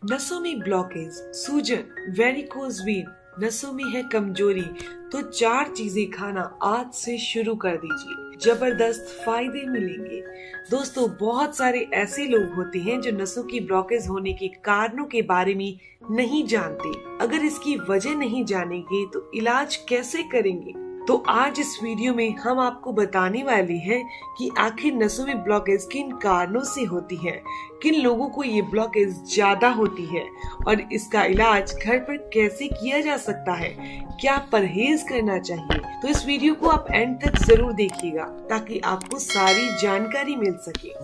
नसों में ब्लॉकेज, सूजन, वेरिकोज वेन, नसों में है कमजोरी, तो 4 चीजें खाना आज से शुरू कर दीजिए। जबरदस्त फायदे मिलेंगे। दोस्तों, बहुत सारे ऐसे लोग होते हैं जो नसों की ब्लॉकेज होने के कारणों के बारे में नहीं जानते। अगर इसकी वजह नहीं जानेंगे तो इलाज कैसे करेंगे? तो आज इस वीडियो में हम आपको बताने वाले हैं कि आखिर नसों में ब्लॉकेज किन कारणों से होती है, किन लोगों को ये ब्लॉकेज ज्यादा होती है और इसका इलाज घर पर कैसे किया जा सकता है, क्या परहेज करना चाहिए। तो इस वीडियो को आप एंड तक जरूर देखिएगा ताकि आपको सारी जानकारी मिल सके।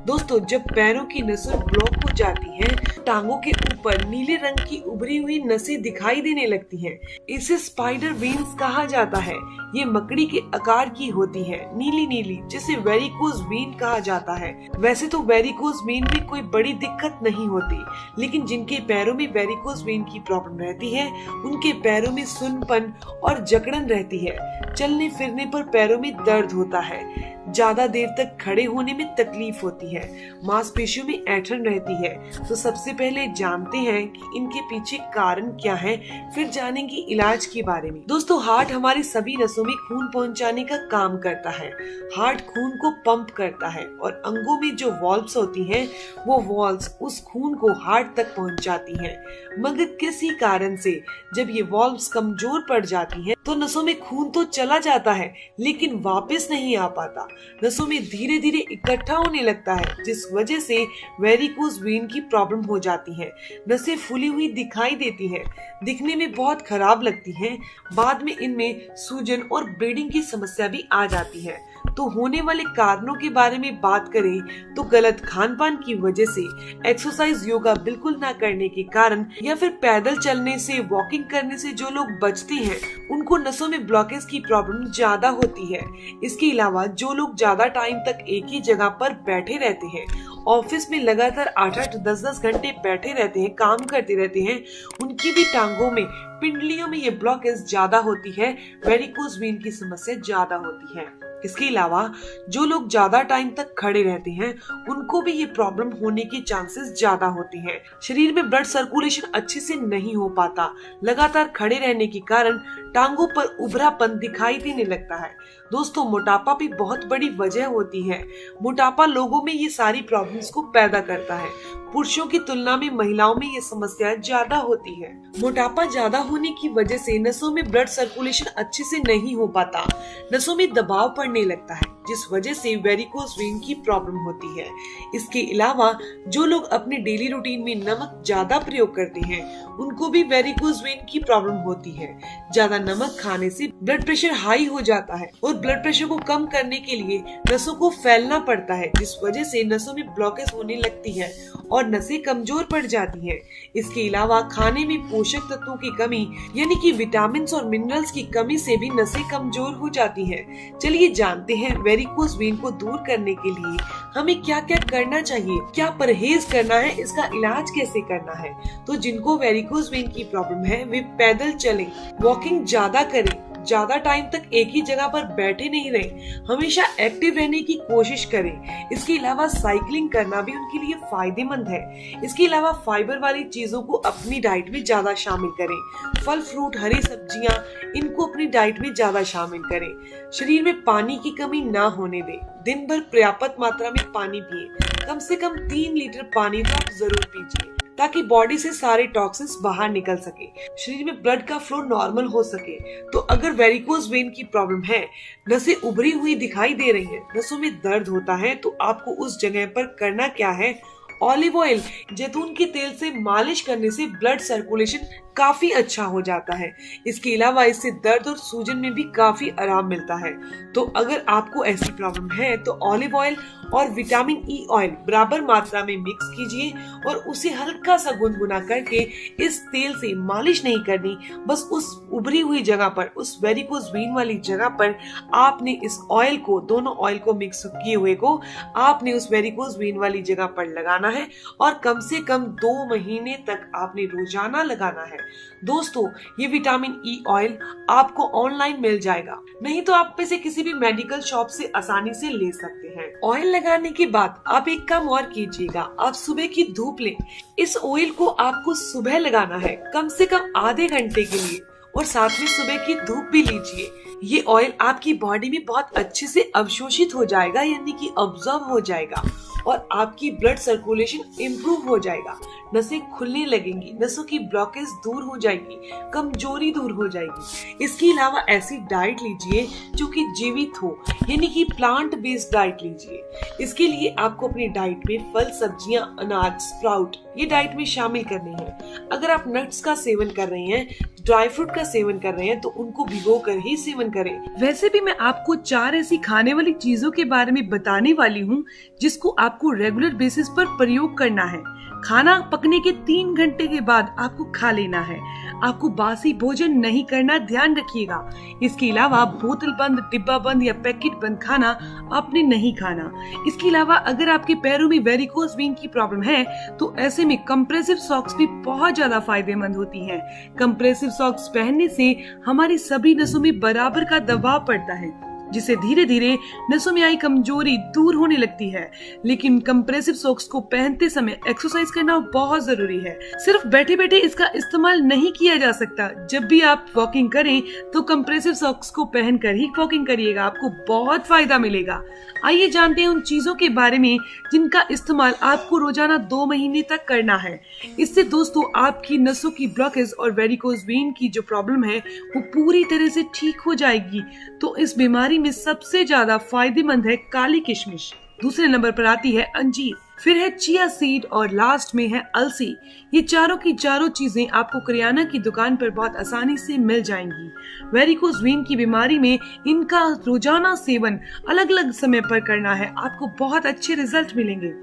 दोस्तों, जब पैरों की नसें ब्लॉक हो जाती हैं, टांगों के ऊपर नीले रंग की उभरी हुई नसें दिखाई देने लगती हैं। इसे स्पाइडर वेन्स कहा जाता है। ये मकड़ी के आकार की होती है, नीली नीली, जिसे वेरिकोज वेन कहा जाता है। वैसे तो वेरिकोज वेन में कोई बड़ी दिक्कत नहीं होती, लेकिन जिनके पैरों में वेरिकोज वेन की प्रॉब्लम रहती है उनके पैरों में सुन्नपन और जकड़न रहती है। चलने फिरने पर पैरों में दर्द होता है, ज्यादा देर तक खड़े होने में तकलीफ होती है, मांसपेशियों में ऐंठन रहती है। तो सबसे पहले जानते हैं कि इनके पीछे कारण क्या है, फिर जानेंगे इलाज के बारे में। दोस्तों, हार्ट हमारी सभी नसों में खून पहुंचाने का काम करता है। हार्ट खून को पंप करता है और अंगों में जो वॉल्व्स होती हैं, वो वॉल्व्स उस खून को हार्ट तक पहुंचाती हैं। मगर किसी कारण से जब ये वॉल्व्स कमजोर पड़ जाती हैं, तो नसों में खून तो चला जाता है लेकिन वापस नहीं आ पाता। नसों में धीरे धीरे इकट्ठा होने लगता है, जिस वजह से वेरिकोज वेन की प्रॉब्लम हो जाती है। नसें फूली हुई दिखाई देती हैं, दिखने में बहुत खराब लगती हैं। बाद में इनमें सूजन और ब्लीडिंग की समस्या भी आ जाती है। तो होने वाले कारणों के बारे में बात करें तो गलत खान पान की वजह से, एक्सरसाइज योगा बिल्कुल ना करने के कारण, या फिर पैदल चलने से, वॉकिंग करने से जो लोग बचते हैं उनको नसों में ब्लॉकेज की प्रॉब्लम ज्यादा होती है। इसके अलावा जो लोग ज्यादा टाइम तक एक ही जगह पर बैठे रहते हैं, ऑफिस में लगातार 8-8, 10-10 घंटे बैठे रहते हैं, काम करते रहते हैं, उनकी भी टांगों में, पिंडलियों में ये ब्लॉकेज ज्यादा होती है, वेरिकोज वेन की समस्या ज्यादा होती है। इसके अलावा जो लोग ज्यादा टाइम तक खड़े रहते हैं उनको भी ये प्रॉब्लम होने के चांसेस ज्यादा होते हैं। शरीर में ब्लड सर्कुलेशन अच्छे से नहीं हो पाता। लगातार खड़े रहने के कारण टांगों पर उभरापन दिखाई देने लगता है। दोस्तों, मोटापा भी बहुत बड़ी वजह होती है। मोटापा लोगों में ये सारी प्रॉब्लम्स को पैदा करता है। पुरुषों की तुलना में महिलाओं में ये समस्या ज्यादा होती है। मोटापा ज्यादा होने की वजह से नसों में ब्लड सर्कुलेशन अच्छे से नहीं हो पाता, नसों में दबाव पड़ने लगता है, जिस वजह से वेरिकोज वेन की प्रॉब्लम होती है। इसके अलावा जो लोग अपने डेली रूटीन में नमक ज्यादा प्रयोग करते हैं उनको भी वेरिकोज वेन की प्रॉब्लम होती है। ज्यादा नमक खाने से ब्लड प्रेशर हाई हो जाता है और ब्लड प्रेशर को कम करने के लिए नसों को फैलना पड़ता है, जिस वजह से नसों में ब्लॉकेज होने लगती है और नसें कमजोर पड़ जाती हैं। इसके अलावा खाने में पोषक तत्वों की कमी यानी कि विटामिन और मिनरल्स की कमी से भी नसें कमजोर हो जाती हैं। चलिए जानते हैं वेरिकोज वेन को दूर करने के लिए हमें क्या क्या करना चाहिए, क्या परहेज करना है, इसका इलाज कैसे करना है। तो जिनको वेरिकोज वेन की प्रॉब्लम है वे पैदल चलें, वॉकिंग ज्यादा करें, ज्यादा टाइम तक एक ही जगह पर बैठे नहीं रहें, हमेशा एक्टिव रहने की कोशिश करें। इसके अलावा साइकिलिंग करना भी उनके लिए फायदेमंद है। इसके अलावा फाइबर वाली चीजों को अपनी डाइट में ज्यादा शामिल करें। फल फ्रूट, हरी सब्जियां, इनको अपनी डाइट में ज्यादा शामिल करें। शरीर में पानी की कमी ना होने दें। दिन भर पर्याप्त मात्रा में पानी पिए, कम से कम 3 लीटर पानी तो आप जरूर पीजिए ताकि बॉडी से सारे टॉक्सिन्स बाहर निकल सके, शरीर में ब्लड का फ्लो नॉर्मल हो सके। तो अगर वेरिकोज वेन की प्रॉब्लम है, नसें उभरी हुई दिखाई दे रही हैं, नसों में दर्द होता है, तो आपको उस जगह पर करना क्या है, ऑलिव ऑयल, जैतून के तेल से मालिश करने से ब्लड सर्कुलेशन काफी अच्छा हो जाता है। इसके अलावा इससे दर्द और सूजन में भी काफी आराम मिलता है। तो अगर आपको ऐसी प्रॉब्लम है तो ऑलिव ऑयल और विटामिन ई ऑयल बराबर मात्रा में मिक्स कीजिए और उसे हल्का सा गुनगुना करके, इस तेल से मालिश नहीं करनी, बस उस उभरी हुई जगह पर, उस वेरिकोज वेन वाली जगह पर आपने इस ऑयल को, दोनों ऑयल को मिक्स किए हुए को आपने उस वेरिकोज वेन वाली जगह पर लगाना है और कम से कम 2 महीने तक आपने रोजाना लगाना है। दोस्तों, ये विटामिन ई ऑयल आपको ऑनलाइन मिल जाएगा, नहीं तो आप इसे किसी भी मेडिकल शॉप से आसानी से ले सकते हैं। ऑयल लगाने के बाद आप एक काम और कीजिएगा, आप सुबह की धूप लें। इस ऑयल को आपको सुबह लगाना है, कम से कम आधे घंटे के लिए, और साथ में सुबह की धूप भी लीजिए। ये ऑयल आपकी बॉडी में बहुत अच्छे से अवशोषित हो जाएगा, यानी कि अब्जॉर्ब हो जाएगा, और आपकी ब्लड सर्कुलेशन इम्प्रूव हो जाएगा। नसें खुलने लगेंगी, नसों की ब्लॉकेज दूर हो जाएगी, कमजोरी दूर हो जाएगी। इसके अलावा ऐसी डाइट लीजिए जो कि जीवित हो, यानी कि प्लांट बेस्ड डाइट लीजिए। इसके लिए आपको अपनी डाइट में फल, सब्जियां, अनाज, स्प्राउट ये डाइट में शामिल करने हैं। अगर आप नट्स का सेवन कर रहे हैं, ड्राई फ्रूट का सेवन कर रहे हैं, तो उनको भिगो कर ही सेवन करें। वैसे भी मैं आपको 4 ऐसी खाने वाली चीजों के बारे में बताने वाली हूँ जिसको आपको रेगुलर बेसिस पर प्रयोग करना है। खाना पकने के 3 घंटे के बाद आपको खा लेना है। आपको बासी भोजन नहीं करना, ध्यान रखिएगा। इसके अलावा बोतल बंद, डिब्बा बंद या पैकेट बंद खाना आपने नहीं खाना। इसके अलावा अगर आपके पैरों में वेरिकोज वेन की प्रॉब्लम है तो ऐसे में कंप्रेसिव सॉक्स भी बहुत ज्यादा फायदेमंद होती हैं। कंप्रेसिव सॉक्स पहनने से हमारी सभी नसों में बराबर का दबाव पड़ता है, जिससे धीरे धीरे नसों में आई कमजोरी दूर होने लगती है। लेकिन कंप्रेसिव सॉक्स को पहनते समय एक्सरसाइज करना बहुत जरूरी है। सिर्फ बैठे बैठे इसका इस्तेमाल नहीं किया जा सकता। जब भी आप वॉकिंग करें तो कंप्रेसिव सॉक्स को पहनकर ही वॉकिंग करिएगा, आपको बहुत फायदा मिलेगा। आइए जानते हैं उन चीजों के बारे में जिनका इस्तेमाल आपको रोजाना 2 महीने तक करना है। इससे दोस्तों आपकी नसों की ब्लॉकेज और वेरिकोज वेन की जो प्रॉब्लम है वो पूरी तरह से ठीक हो जाएगी। तो इस बीमारी में सबसे ज्यादा फायदेमंद है काली किशमिश। दूसरे नंबर पर आती है अंजीर, फिर है चिया सीड और लास्ट में है अलसी। ये चारों की चारों चीजें आपको किराना की दुकान पर बहुत आसानी से मिल जाएंगी। वेरिकोज वेन की बीमारी में इनका रोजाना सेवन अलग अलग समय पर करना है, आपको बहुत अच्छे रिजल्ट मिलेंगे।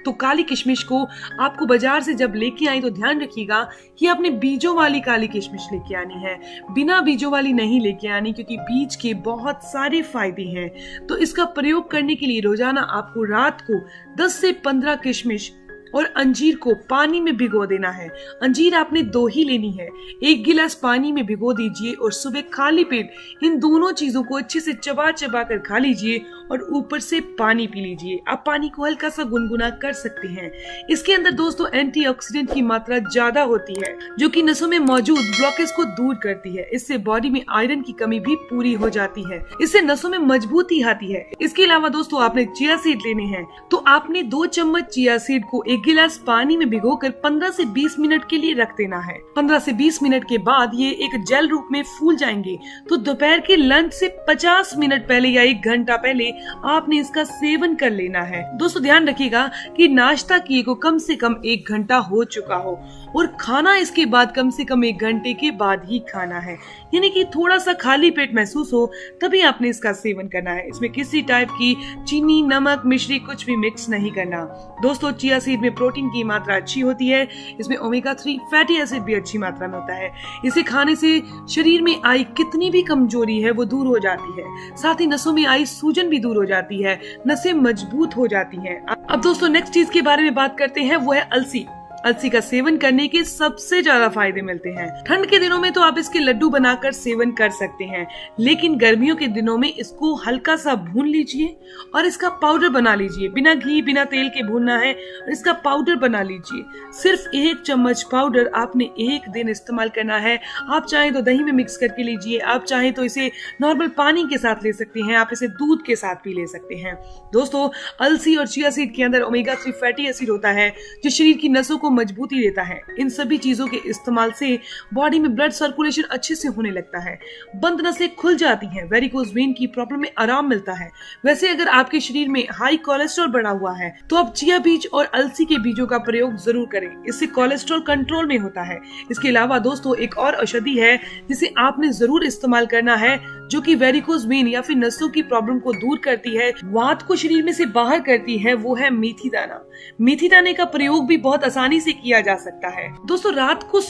तो काली किशमिश को आपको बाजार से जब लेके आई तो ध्यान रखिएगा कि आपने बीजों वाली काली किशमिश लेके आनी है, बिना बीजों वाली नहीं लेके आनी, क्योंकि बीज के बहुत सारे फायदे हैं। तो इसका प्रयोग करने के लिए रोजाना आपको रात को 10 से 15 किशमिश और अंजीर को पानी में भिगो देना है। अंजीर आपने 2 ही लेनी है। 1 गिलास पानी में भिगो दीजिए और सुबह खाली पेट इन दोनों चीजों को अच्छे से चबा चबा कर खा लीजिए और ऊपर से पानी पी लीजिए। आप पानी को हल्का सा गुनगुना कर सकते हैं। इसके अंदर दोस्तों एंटीऑक्सीडेंट की मात्रा ज्यादा होती है जो कि नसों में मौजूद ब्लॉकेज को दूर करती है। इससे बॉडी में आयरन की कमी भी पूरी हो जाती है। इससे नसों में मजबूती आती है। इसके अलावा दोस्तों आपने चिया सीड लेने हैं, तो आपने 2 चम्मच चिया सीड को 1 गिलास पानी में भिगोकर 15 से 20 मिनट के लिए रख देना है। 15 से 20 मिनट के बाद ये एक जेल रूप में फूल जाएंगे। तो दोपहर के लंच से 50 मिनट पहले या 1 घंटा पहले आपने इसका सेवन कर लेना है। दोस्तों ध्यान रखिएगा कि नाश्ता किए को कम से कम 1 घंटा हो चुका हो और खाना इसके बाद कम से कम 1 घंटे के बाद ही खाना है, यानी कि थोड़ा सा खाली पेट महसूस हो तभी आपने इसका सेवन करना है। इसमें किसी टाइप की चीनी, नमक, मिश्री कुछ भी मिक्स नहीं करना। दोस्तों चिया सीड में प्रोटीन की मात्रा अच्छी होती है। इसमें ओमेगा 3 फैटी एसिड भी अच्छी मात्रा में होता है। इसे खाने से शरीर में आई कितनी भी कमजोरी है वो दूर हो जाती है। साथ ही नसों में आई सूजन भी दूर हो जाती है, नसें मजबूत हो जाती हैं। अब दोस्तों नेक्स्ट चीज के बारे में बात करते हैं, वो है अलसी। अलसी का सेवन करने के सबसे ज्यादा फायदे मिलते हैं। ठंड के दिनों में तो आप इसके लड्डू बनाकर सेवन कर सकते हैं, लेकिन गर्मियों के दिनों में इसको हल्का सा भून लीजिए और इसका पाउडर बना लीजिए। बिना घी बिना तेल के भूनना है और इसका पाउडर बना लीजिए। सिर्फ 1 चम्मच पाउडर आपने 1 दिन इस्तेमाल करना है। आप चाहे तो दही में मिक्स करके लीजिए, आप चाहे तो इसे नॉर्मल पानी के साथ ले सकते हैं, आप इसे दूध के साथ भी ले सकते हैं। दोस्तों अलसी और चिया सीड के अंदर ओमेगा 3 फैटी एसिड होता है जो शरीर की नसों को मजबूती देता है। इन सभी चीजों के इस्तेमाल से बॉडी में ब्लड सर्कुलेशन अच्छे से होने लगता है, बंद नसें खुल जाती हैं, वेरिकोज वेन की प्रॉब्लम में आराम मिलता है। वैसे अगर आपके शरीर में हाई कोलेस्ट्रॉल बढ़ा हुआ है तो आप चिया बीज और अलसी के बीजों का प्रयोग जरूर करें, इससे कोलेस्ट्रॉल कंट्रोल में होता है। इसके अलावा दोस्तों एक और औषधि है जिसे आपने जरूर इस्तेमाल करना है, जो कि वेरिकोज वेन या फिर नसों की प्रॉब्लम को दूर करती है, वात को शरीर में से बाहर करती है, वो है मेथी दाना। मेथी दाने का प्रयोग भी बहुत आसानी से किया जा सकता है। दोस्तों रात को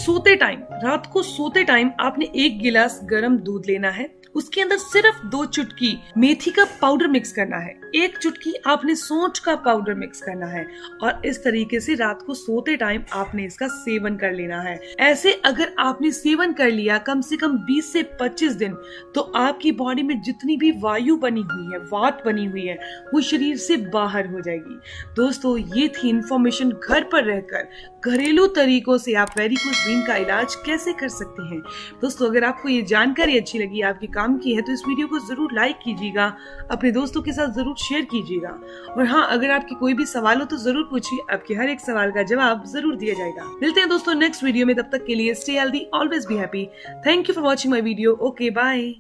सोते टाइम आपने 1 गिलास गर्म दूध लेना है उसके अंदर सिर्फ 2 चुटकी मेथी का पाउडर मिक्स करना है, 1 चुटकी आपने सौंठ का पाउडर मिक्स करना है और इस तरीके से रात को सोते टाइम आपने इसका सेवन कर लेना है। ऐसे अगर आपने सेवन कर लिया कम से कम 20 से 25 दिन, तो आपकी बॉडी में जितनी भी वायु बनी हुई है, वात बनी हुई है, वो शरीर से बाहर हो जाएगी। दोस्तों, ये थी इंफॉर्मेशन। घर पर रहकर घरेलू तरीकों से आप वेरिकोज वेन का इलाज कैसे कर सकते हैं। दोस्तों, अगर आपको ये जानकारी अच्छी लगी, आपके काम की है, तो इस वीडियो को जरूर लाइक कीजिएगा, अपने दोस्तों के साथ जरूर शेयर कीजिएगा। और हाँ, अगर आपके कोई भी सवाल हो तो जरूर पूछिए, आपके हर एक सवाल का जवाब जरूर दिया जाएगा। मिलते हैं दोस्तों नेक्स्ट वीडियो में, तब तक के लिए stay healthy, always be happy. Thank you for watching my video. Okay, bye.